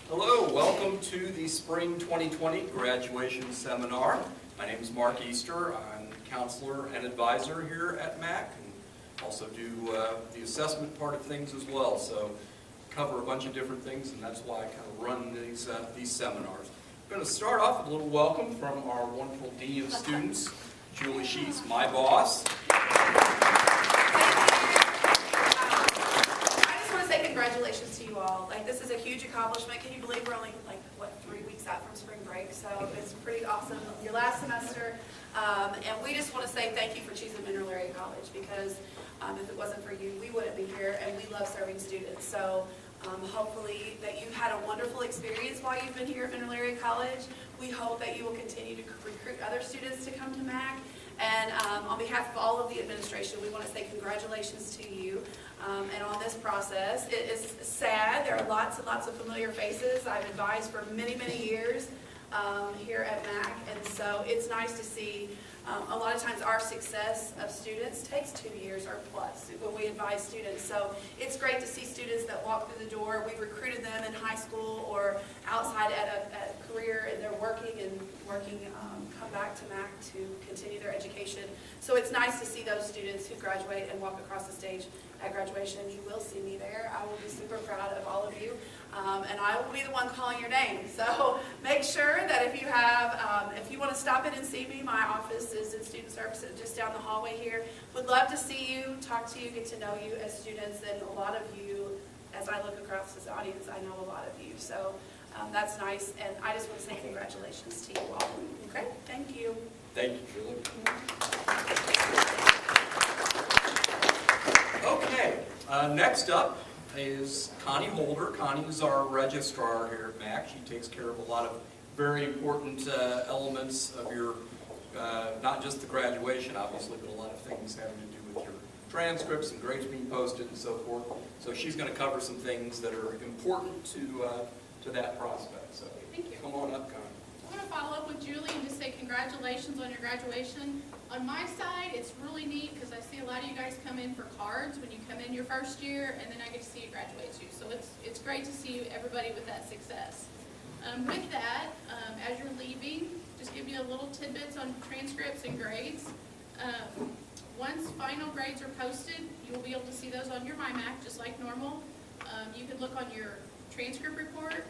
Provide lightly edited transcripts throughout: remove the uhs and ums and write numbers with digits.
Hello, welcome to the Spring 2020 Graduation Seminar. My name is Mark Easter. I'm counselor and advisor here at MAC, and also do the assessment part of things as well. So cover a bunch of different things, and that's why I kind of run these seminars. I'm going to start off with a little welcome from our wonderful Dean of Students, Julie Sheets, my boss. Congratulations to you all. This is a huge accomplishment. Can you believe we're only 3 weeks out from spring break? So it's pretty awesome. Your last semester, and we just want to say thank you for choosing Mineral Area College, because if it wasn't for you, we wouldn't be here, and we love serving students. So hopefully that you've had a wonderful experience while you've been here at Mineral Area College. We hope that you will continue to recruit other students to come to MAC. And on behalf of all of the administration, we want to say congratulations to you. And on this process, it is sad. There are lots and lots of familiar faces I've advised for many, many years here at MAC. And so it's nice to see a lot of times our success of students takes 2 years or plus when we advise students. So it's great to see students that walk through the door. We've recruited them in high school or outside at a career, and they're working come back to MAC to continue their education. So it's nice to see those students who graduate and walk across the stage at graduation. You will see me there. I will be super proud of all of you, and I will be the one calling your name. So make sure that if you want to stop in and see me, my office is in Student Services just down the hallway here. Would love to see you, talk to you, get to know you as students, and a lot of you, as I look across this audience, I know a lot of you. So that's nice, and I just want to say congratulations to you all. Okay, thank you. Thank you, Julie. Okay, next up is Connie Holder. Connie is our registrar here at MAC. She takes care of a lot of very important elements of your, not just the graduation, obviously, but a lot of things having to do with your transcripts and grades being posted and so forth. So she's going to cover some things that are important to that prospect. So thank you. Come on up, Connie. I want to follow up with Julie and just say congratulations on your graduation. On my side, it's really neat because I see a lot of you guys come in for cards when you come in your first year, and then I get to see you graduate too. So it's great to see everybody with that success. With that, as you're leaving, just give you a little tidbits on transcripts and grades. Once final grades are posted, you will be able to see those on your MyMac just like normal. You can look on your transcript report,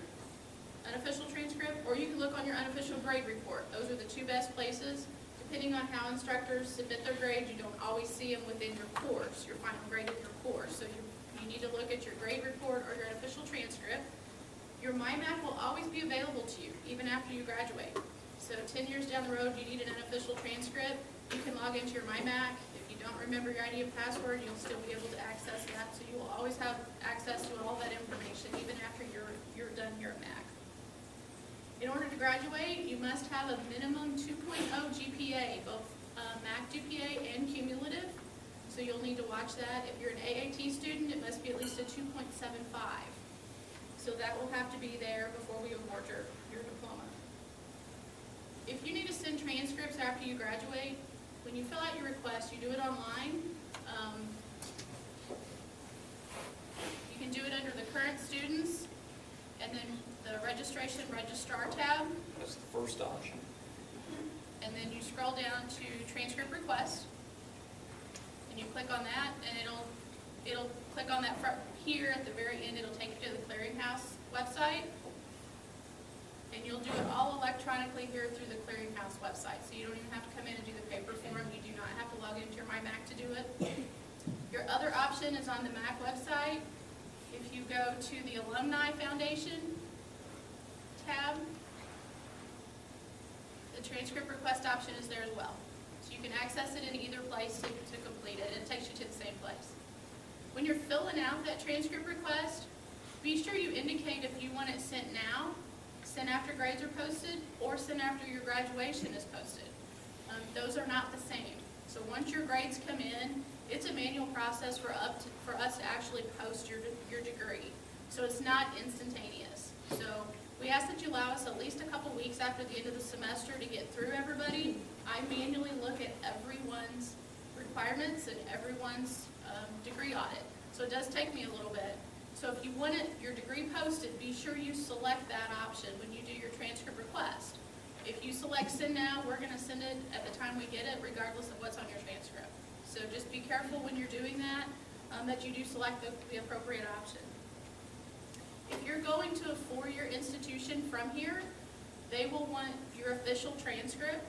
unofficial transcript, or you can look on your unofficial grade report. Those are the two best places. Depending on how instructors submit their grades, you don't always see them within your course, your final grade of your course. So you need to look at your grade report or your unofficial transcript. Your MyMac will always be available to you, even after you graduate. So 10 years down the road, you need an unofficial transcript, you can log into your MyMac. If you don't remember your ID and password, you'll still be able to access that. So you will always have access to all that information, even after you're done here at MAC. In order to graduate, you must have a minimum 2.0 GPA, both MAC GPA and cumulative. So you'll need to watch that. If you're an AAT student, it must be at least a 2.75. So that will have to be there before we award your diploma. If you need to send transcripts after you graduate, when you fill out your request, you do it online. You can do it under the current students, and then the registration registrar tab. That's the first option. And then you scroll down to transcript request, and you click on that, and it'll click on that front here at the very end. It'll take you to the Clearinghouse website, and you'll do it all electronically here through the Clearinghouse website. So you don't even have to come in and do the paper form. You do not have to log into your MyMac to do it. Your other option is on the MAC website. If you go to the Alumni Foundation tab, the transcript request option is there as well. So you can access it in either place to complete it, and it takes you to the same place. When you're filling out that transcript request, be sure you indicate if you want it sent now, sent after grades are posted, or sent after your graduation is posted. Those are not the same. So once your grades come in, it's a manual process for us to actually post your degree. So it's not instantaneous. So we ask that you allow us at least a couple weeks after the end of the semester to get through everybody. I manually look at everyone's requirements and everyone's degree audit. So it does take me a little bit. So if you want your degree posted, be sure you select that option when you do your transcript request. If you select send now, we're gonna send it at the time we get it, regardless of what's on your transcript. So just be careful when you're doing that, that you do select the appropriate option. If you're going to a four-year institution from here, they will want your official transcript.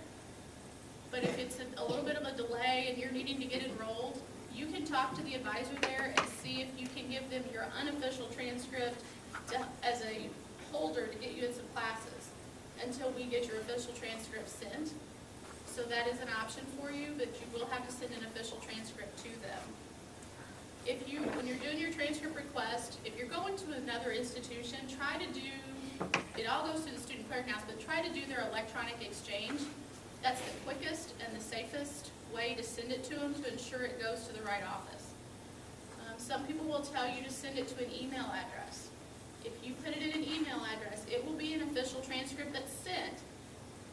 But if it's a little bit of a delay and you're needing to get enrolled, you can talk to the advisor there and see if you can give them your unofficial transcript as a holder to get you in some classes until we get your official transcript sent. So that is an option for you, but you will have to send an official transcript to them. When you're doing your transcript request, if you're going to another institution, try to do, it all goes to the student clearinghouse, but try to do their electronic exchange. That's the quickest and the safest way to send it to them to ensure it goes to the right office. Some people will tell you to send it to an email address. If you put it in an email address, it will be an official transcript that's sent,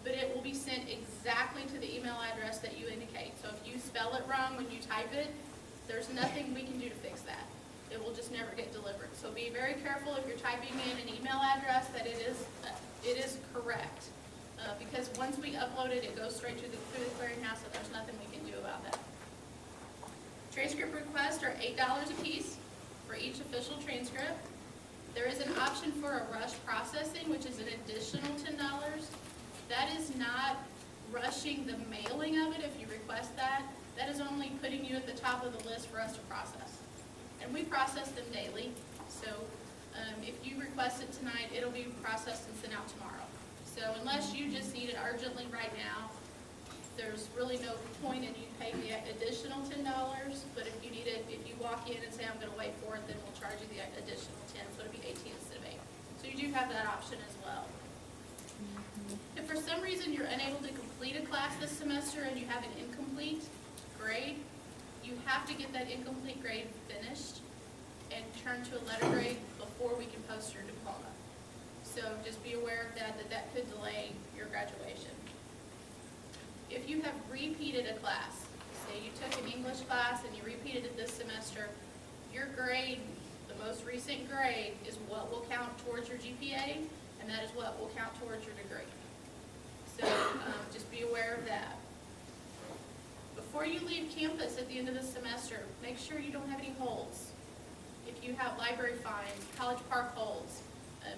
but it will be sent exactly to the email address that you indicate. So if you spell it wrong when you type it, there's nothing we can do to fix that. It will just never get delivered. So be very careful if you're typing in an email address that it is correct. Because once we upload it, it goes straight through the clearinghouse, so there's nothing we can do about that. Transcript requests are $8 a piece for each official transcript. There is an option for a rush processing, which is an additional $10. That is not rushing the mailing of it if you request that. That is only putting you at the top of the list for us to process. And we process them daily, so if you request it tonight, it'll be processed and sent out tomorrow. So unless you just need it urgently right now, there's really no point in you paying the additional $10, but if you need it, if you walk in and say, I'm gonna wait for it, then we'll charge you the additional 10, so it'll be 18 instead of 8. So you do have that option as well. If for some reason you're unable to complete a class this semester and you have an incomplete grade, you have to get that incomplete grade finished and turned to a letter grade before we can post your diploma. So just be aware of that could delay your graduation. If you have repeated a class, say you took an English class and you repeated it this semester, your grade, the most recent grade, is what will count towards your GPA, and that is what will count towards your degree. So just be aware of that. Before you leave campus at the end of the semester, make sure you don't have any holds. If you have library fines, College Park holds,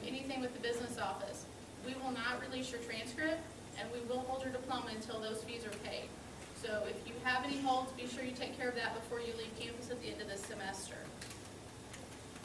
anything with the business office, we will not release your transcript, and we will hold your diploma until those fees are paid. So if you have any holds, be sure you take care of that before you leave campus at the end of this semester.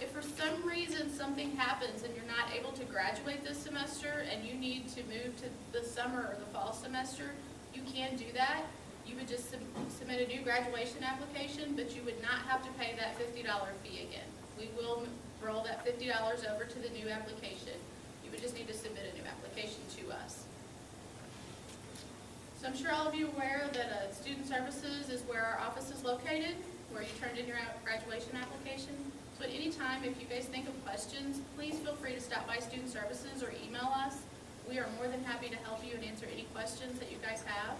If for some reason something happens and you're not able to graduate this semester and you need to move to the summer or the fall semester, you can do that. You would just submit a new graduation application, but you would not have to pay that $50 fee again. We will roll that $50 over to the new application. You would just need to submit a new application to us. So I'm sure all of you are aware that Student Services is where our office is located, where you turned in your graduation application. So at any time, if you guys think of questions, please feel free to stop by Student Services or email us. We are more than happy to help you and answer any questions that you guys have.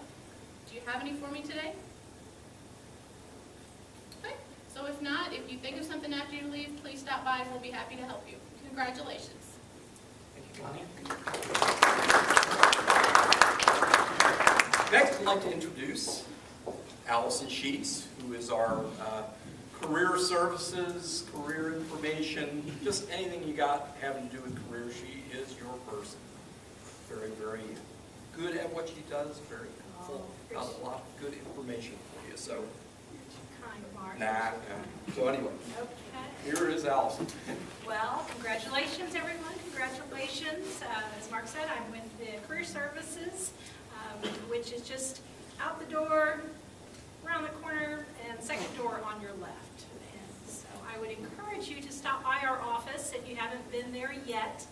Do you have any for me today? Okay. So if not, if you think of something after you leave, please stop by and we'll be happy to help you. Congratulations. Thank you, Connie. Next, I'd like to introduce Allison Sheets, who is our career services, career information, just anything you got having to do with career. She is your person. Very, very good at what she does, very helpful, got a lot of good information for you. So, Kind, Mark. nah. So anyway, Okay. here is Allison. Well, congratulations, everyone. Congratulations. As Mark said, I'm with the Career Services, which is just out the door, around the corner, and second door on your left. And so I would encourage you to stop by our office if you haven't been there yet.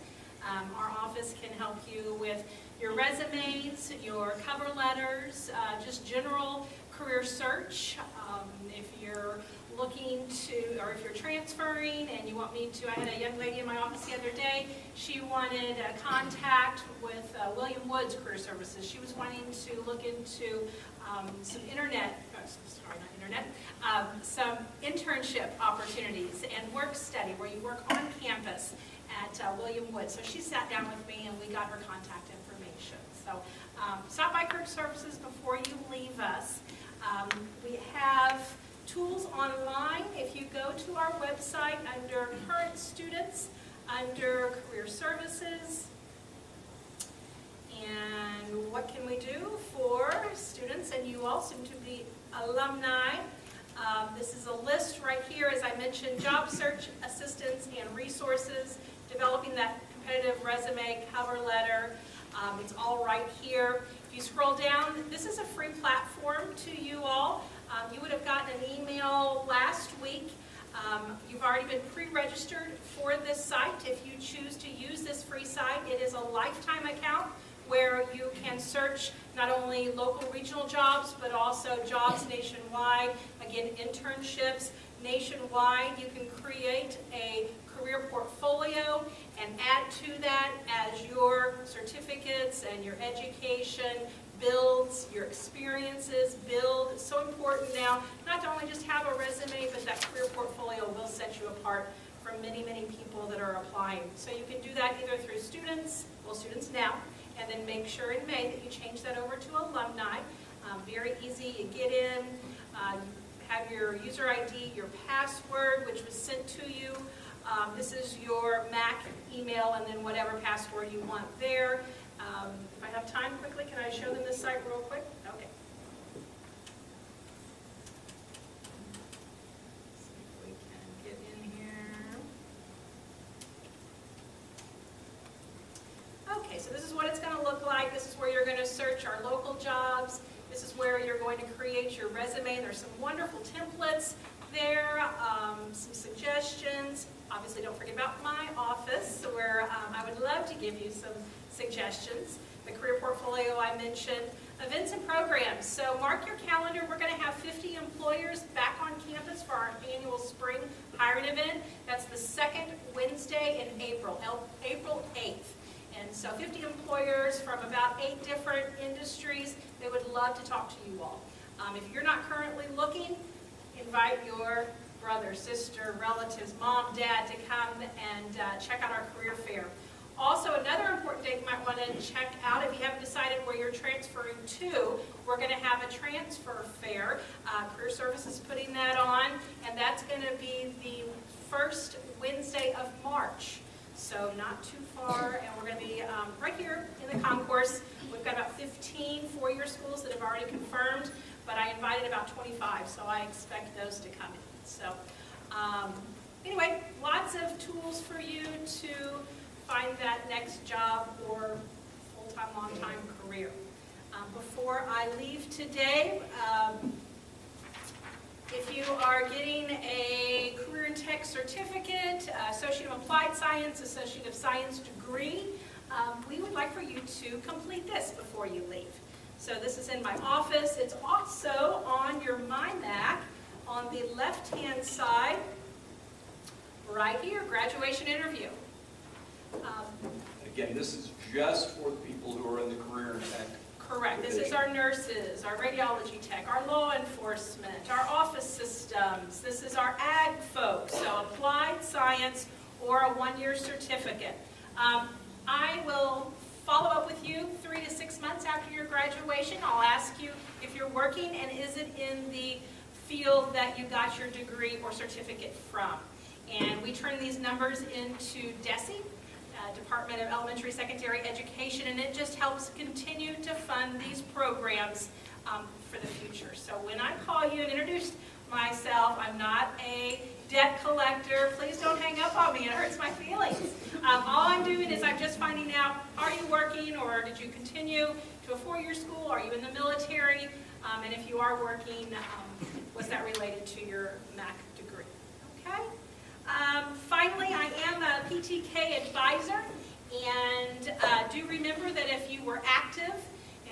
Our office can help you with your resumes, your cover letters, just general career search. If you're looking to, or if you're transferring and you want me to, I had a young lady in my office the other day, she wanted a contact with William Woods Career Services. She was wanting to look into some some internship opportunities and work study where you work on campus at William Woods. So she sat down with me and we got her contact information. So stop by Career Services before you leave us. We have tools online. If you go to our website under Current Students, under Career Services, and what can we do for students and you all soon to be alumni? This is a list right here, as I mentioned, job search assistance and resources, developing that competitive resume, cover letter. It's all right here. If you scroll down, this is a free platform to you all. You would have gotten an email last week. You've already been pre-registered for this site. If you choose to use this free site, it is a lifetime account where you can search not only local regional jobs, but also jobs nationwide. Again, internships nationwide. You can create a career portfolio and add to that as your certificates and your education builds, your experiences build. It's so important now not to only just have a resume, but that career portfolio will set you apart from many, many people that are applying. So you can do that either through students now, and then make sure in May that you change that over to alumni. Very easy, you get in, you have your user ID, your password, which was sent to you. This is your Mac email, and then whatever password you want there. If I have time quickly, can I show them this site real quick? Okay. See if we can get in here. Okay, so this is what it's going to look like. This is where you're going to search our local jobs. This is where you're going to create your resume. There's some wonderful templates there, some suggestions. Obviously, don't forget about my office, where I would love to give you some suggestions. The career portfolio I mentioned, events and programs. So mark your calendar. We're going to have 50 employers back on campus for our annual spring hiring event. That's the second Wednesday in April, April 8th. And so 50 employers from about 8 different industries. They would love to talk to you all. If you're not currently looking, invite your brother, sister, relatives, mom, dad to come and check out our career fair. Also, another important date you might want to check out if you haven't decided where you're transferring to, we're going to have a transfer fair. Career Services is putting that on, and that's going to be the first Wednesday of March. So not too far, and we're going to be right here in the concourse. We've got about 15 four-year schools that have already confirmed, but I invited about 25, so I expect those to come in. So anyway, lots of tools for you to find that next job or full-time, long-time career. Before I leave today, if you are getting a Career and Tech Certificate, Associate of Applied Science, Associate of Science degree, we would like for you to complete this before you leave. So this is in my office. It's also on your MyMac on the left-hand side, right here, graduation interview. Again, this is just for the people who are in the career and tech. Correct. This is our nurses, our radiology tech, our law enforcement, our office systems. This is our ag folks, so applied science or a one-year certificate. I will follow up with you 3 to 6 months after your graduation. I'll ask you if you're working and is it in the field that you got your degree or certificate from. And we turn these numbers into DESE, Department of Elementary Secondary Education, and it just helps continue to fund these programs for the future. So when I call you and introduce myself, I'm not a debt collector. Please don't hang up on me. It hurts my feelings. All I'm doing is I'm just finding out, are you working or did you continue to a 4-year school? Are you in the military? And if you are working, was that related to your MAC degree? Okay. Finally, I am a PTK advisor, and do remember that if you were active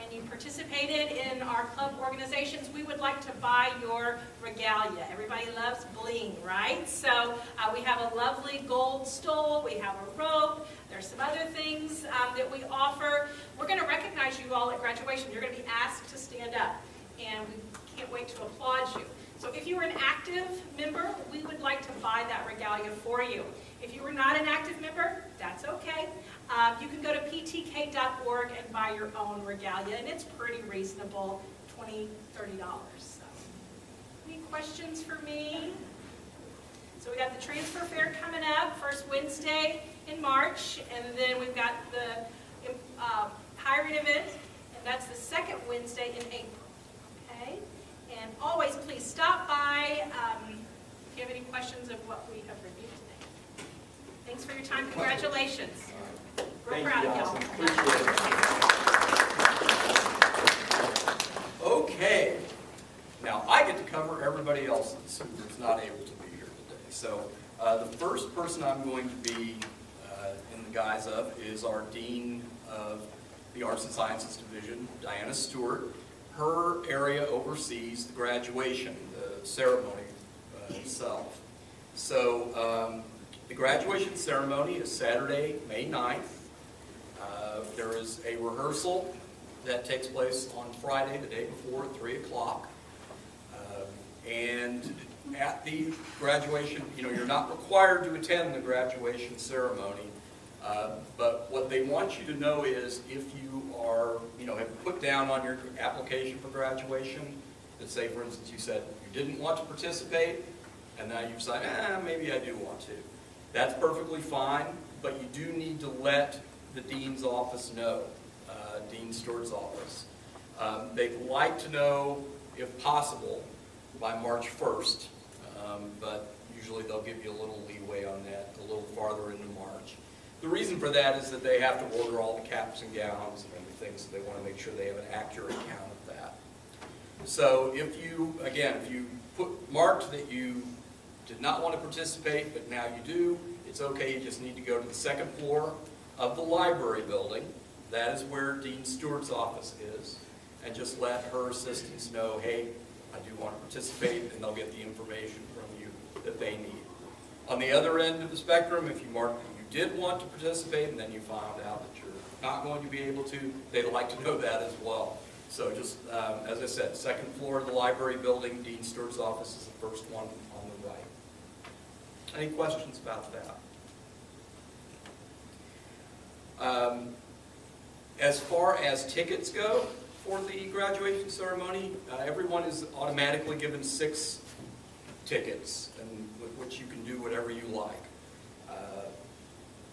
and you participated in our club organizations, we would like to buy your regalia. Everybody loves bling, right? So we have a lovely gold stole, we have a rope, there's some other things that we offer. We're going to recognize you all at graduation. You're going to be asked to stand up, and we can't wait to applaud you. So if you were an active member, we would like to buy that regalia for you. If you were not an active member, that's okay. You can go to ptk.org and buy your own regalia, and it's pretty reasonable, $20, $30. So, any questions for me? So we got the transfer fair coming up, first Wednesday in March, and then we've got the hiring event, and that's the second Wednesday in April. Okay? And always please stop by if you have any questions of what we have reviewed today. Thanks for your time. Congratulations. Real proud of y'all. Okay, now I get to cover everybody else's who's not able to be here today. So the first person I'm going to be in the guise of is our Dean of the Arts and Sciences Division, Diana Stewart. Her area oversees the graduation, the ceremony itself. So the graduation ceremony is Saturday, May 9th. There is a rehearsal that takes place on Friday, the day before, at 3 o'clock. And at the graduation, you're not required to attend the graduation ceremony. But what they want you to know is if you are, have put down on your application for graduation, that say, for instance, you said you didn't want to participate, and now you've said, maybe I do want to. That's perfectly fine, but you do need to let the dean's office know, Dean Stewart's office. They'd like to know, if possible, by March 1st, but usually they'll give you a little leeway on that, a little farther into March. The reason for that is that they have to order all the caps and gowns and everything, so they want to make sure they have an accurate count of that. So if you marked that you did not want to participate, but now you do, it's okay. You just need to go to the second floor of the library building. That is where Dean Stewart's office is, and just let her assistants know, hey, I do want to participate, and they'll get the information from you that they need. On the other end of the spectrum, if you marked that you did want to participate and then you found out that you're not going to be able to, they'd like to know that as well. So just, as I said, second floor of the library building, Dean Stewart's office is the first one on the right. Any questions about that? As far as tickets go for the graduation ceremony, everyone is automatically given 6 tickets, and with which you can do whatever you like.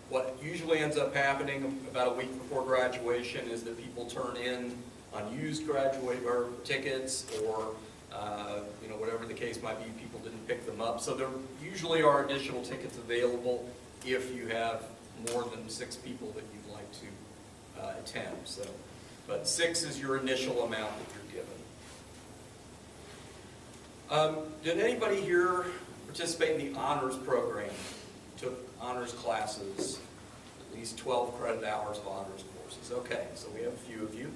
What usually ends up happening about a week before graduation is that people turn in unused tickets, or whatever the case might be, people didn't pick them up. So there usually are additional tickets available if you have more than 6 people that you'd like to attend. So, but 6 is your initial amount that you're given. Did anybody here participate in the honors program? Took honors classes, at least 12 credit hours of honors courses. Okay, so we have a few of you.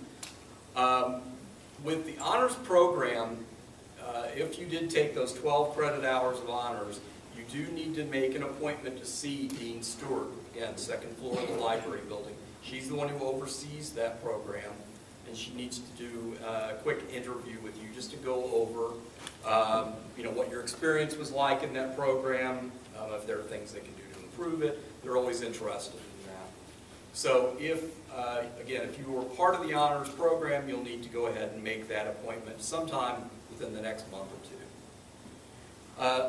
With the honors program, if you did take those 12 credit hours of honors, you do need to make an appointment to see Dean Stewart, again, second floor of the library building. She's the one who oversees that program, and she needs to do a quick interview with you just to go over what your experience was like in that program, if there are things they can do to improve it. They're always interested in that. So if you were part of the honors program, you'll need to go ahead and make that appointment sometime within the next month or two.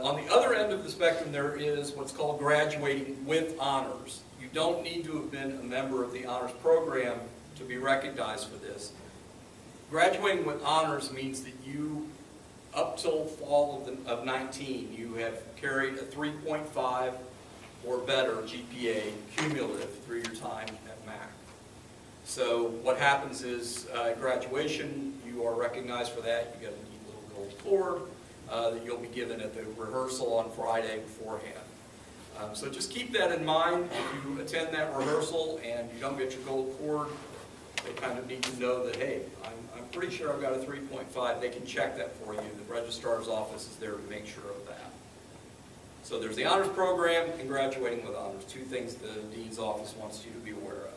On the other end of the spectrum, there is what's called graduating with honors. You don't need to have been a member of the honors program to be recognized for this. Graduating with honors means that you, up till fall of 19, you have carried a 3.5 or better GPA cumulative through your time at MAC. So what happens is at graduation, you are recognized for that. You get a neat little gold cord that you'll be given at the rehearsal on Friday beforehand. So just keep that in mind. If you attend that rehearsal and you don't get your gold cord, they kind of need to know that, hey, I'm pretty sure I've got a 3.5. They can check that for you. The registrar's office is there to make sure of that. So there's the honors program and graduating with honors, two things the dean's office wants you to be aware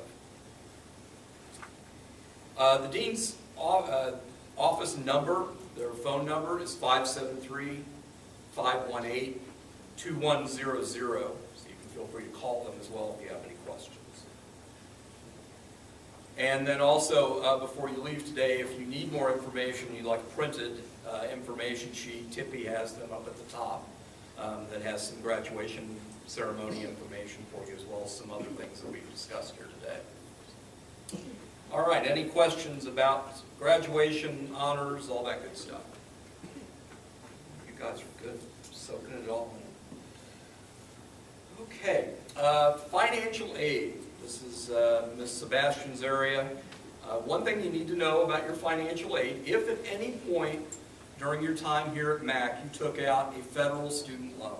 of. The dean's office number, their phone number is 573-518-2100, so you can feel free to call them as well if you have any questions. And then also, before you leave today, if you need more information, you'd like a printed information sheet, Tippy has them up at the top that has some graduation ceremony information for you, as well as some other things that we've discussed here today. All right, any questions about graduation, honors, all that good stuff? You guys are good, soaking it all in. Okay, financial aid. This is Ms. Sebastian's area. One thing you need to know about your financial aid, if at any point during your time here at MAC you took out a federal student loan.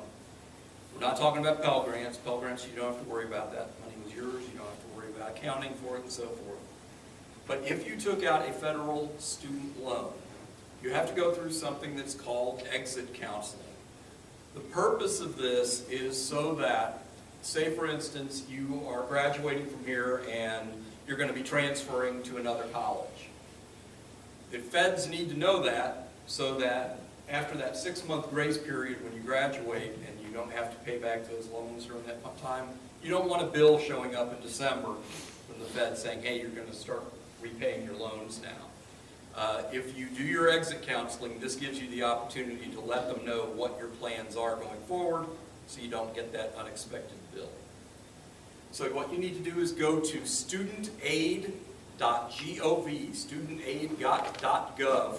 We're not talking about Pell Grants. Pell Grants, you don't have to worry about that. The money was yours. You don't have to worry about accounting for it and so forth. But if you took out a federal student loan, you have to go through something that's called exit counseling. The purpose of this is so that, say for instance, you are graduating from here and you're going to be transferring to another college. The feds need to know that so that after that 6-month grace period when you graduate and you don't have to pay back those loans during that time, you don't want a bill showing up in December from the Fed saying, hey, you're going to start repaying your loans now. If you do your exit counseling, this gives you the opportunity to let them know what your plans are going forward so you don't get that unexpected bill. So what you need to do is go to studentaid.gov, studentaid.gov,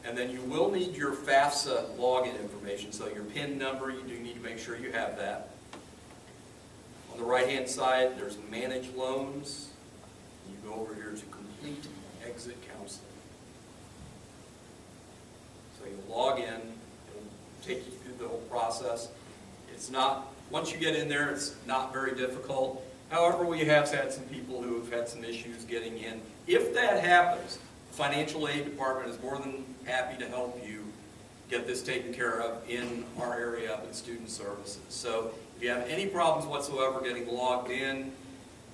and then you will need your FAFSA login information, so your PIN number, you do need to make sure you have that. On the right-hand side, there's Manage Loans. You go over here to Complete Exit Counseling. So you log in, it'll take you through the whole process. It's not, once you get in there, it's not very difficult. However, we have had some people who have had some issues getting in. If that happens, the financial aid department is more than happy to help you get this taken care of in our area up in student services. So if you have any problems whatsoever getting logged in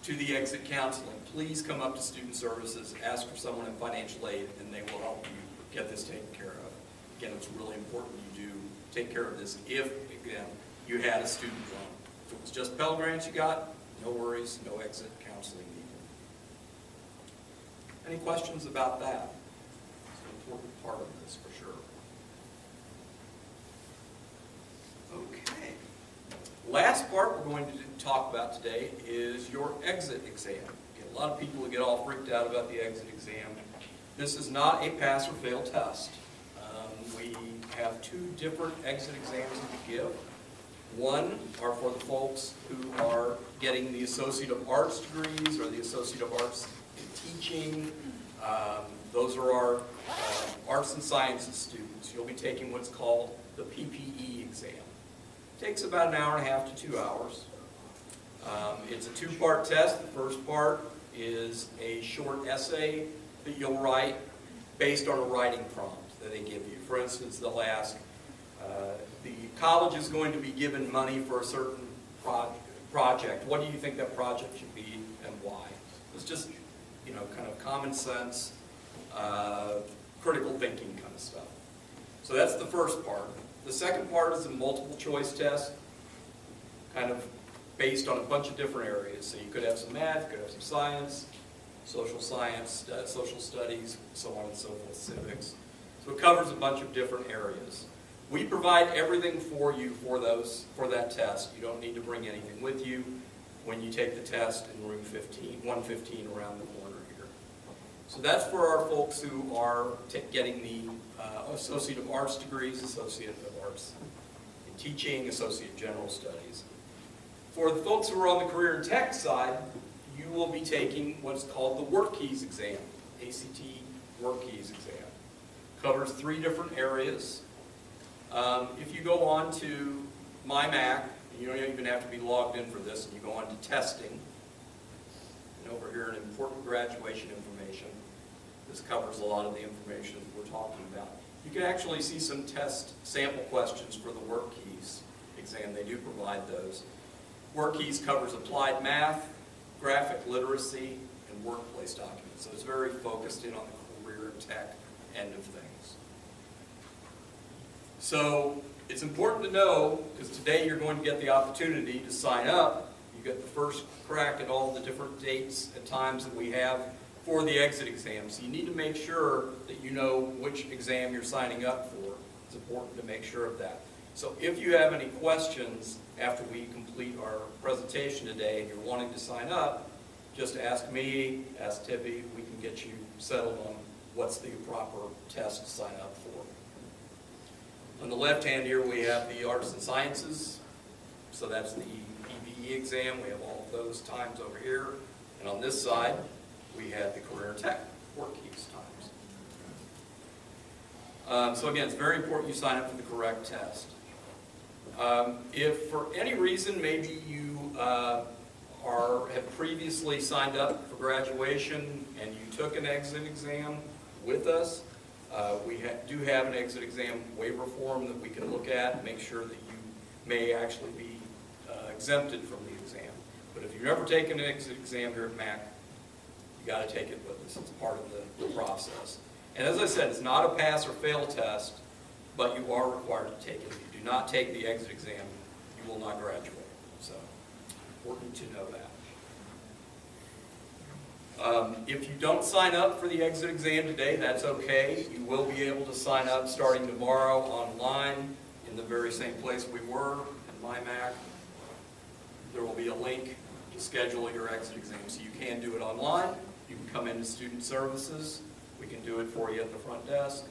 to the exit counseling, please come up to student services, ask for someone in financial aid, and they will help you get this taken care of. Again, it's really important you do take care of this if, again, you had a student loan. If it was just Pell Grants you got, no worries, no exit counseling needed. Any questions about that? It's an important part of this for sure. Okay. Last part we're going to talk about today is your exit exam. A lot of people get all freaked out about the exit exam. This is not a pass or fail test. We have 2 different exit exams that we give. One are for the folks who are getting the Associate of Arts degrees or the Associate of Arts in Teaching. Those are our Arts and Sciences students. You'll be taking what's called the PPE exam. It takes about an hour and a half to 2 hours. It's a 2-part test. The first part is a short essay that you'll write based on a writing prompt that they give you. For instance, they'll ask, the college is going to be given money for a certain project. What do you think that project should be and why? It's just, kind of common sense, critical thinking kind of stuff. So that's the first part. The second part is a multiple choice test, kind of based on a bunch of different areas. So you could have some math, you could have some science, social studies, so on and so forth, civics. So it covers a bunch of different areas. We provide everything for you for that test. You don't need to bring anything with you when you take the test in room 115 around the corner here. So that's for our folks who are getting the Associate of Arts degrees, Associate of Arts in Teaching, Associate of General Studies. For the folks who are on the Career and Tech side, you will be taking what's called the Work Keys exam, ACT Work Keys exam. Covers 3 different areas. If you go on to MyMac, you don't even have to be logged in for this, and you go on to testing, and over here, an important graduation information. This covers a lot of the information that we're talking about. You can actually see some test sample questions for the Work Keys exam. They do provide those. Work Keys covers applied math, graphic literacy, and workplace documents. So it's very focused in on the career and tech end of things. So it's important to know, because today you're going to get the opportunity to sign up. You get the first crack at all the different dates and times that we have for the exit exam. So you need to make sure that you know which exam you're signing up for. It's important to make sure of that. So if you have any questions after we complete our presentation today and you're wanting to sign up, just ask me, ask Tippy. We can get you settled on what's the proper test to sign up for. On the left hand here we have the Arts and Sciences. So that's the PBE exam. We have all of those times over here. And on this side, we have the Career and Tech Work Keys times. So again, it's very important you sign up for the correct test. If for any reason maybe you have previously signed up for graduation and you took an exit exam with us, we do have an exit exam waiver form that we can look at and make sure that you may actually be exempted from the exam. But if you've never taken an exit exam here at MAC, you got to take it with us. It's part of the process. And as I said, it's not a pass or fail test, but you are required to take it. If you do not take the exit exam, you will not graduate. So, important to know that. If you don't sign up for the exit exam today, that's okay. You will be able to sign up starting tomorrow online in the very same place we were in MyMac. There will be a link to schedule your exit exam. So you can do it online. You can come into Student Services. We can do it for you at the front desk.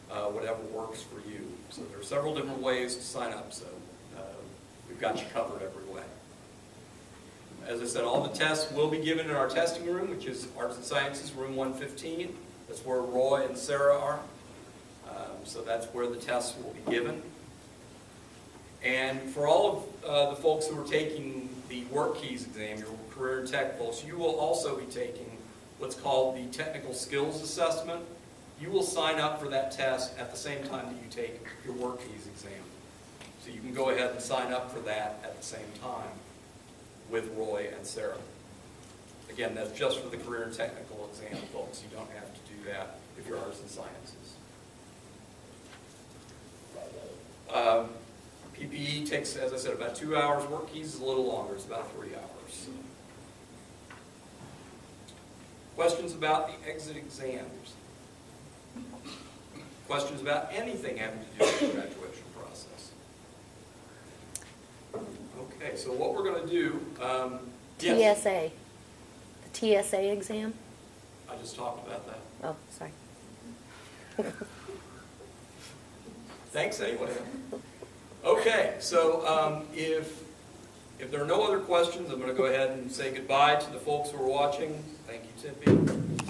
Whatever works for you. So there are several different ways to sign up. So we've got you covered every way. As I said, all the tests will be given in our testing room, which is Arts and Sciences, room 115. That's where Roy and Sarah are. So that's where the tests will be given. And for all of the folks who are taking the Work Keys exam, your career and tech folks, you will also be taking what's called the Technical Skills Assessment. You will sign up for that test at the same time that you take your Work Keys exam. So you can go ahead and sign up for that at the same time with Roy and Sarah. Again, that's just for the career and technical exam, folks. You don't have to do that if you're Arts and Sciences. PPE takes, as I said, about 2 hours. Work Keys is a little longer. It's about 3 hours. Questions about the exit exams? Questions about anything having to do with the graduation process? Okay, so what we're going to do, yes. TSA. The TSA exam? I just talked about that. Oh, sorry. Thanks anyway. Okay, so if there are no other questions, I'm going to go ahead and say goodbye to the folks who are watching. Thank you, Tippy.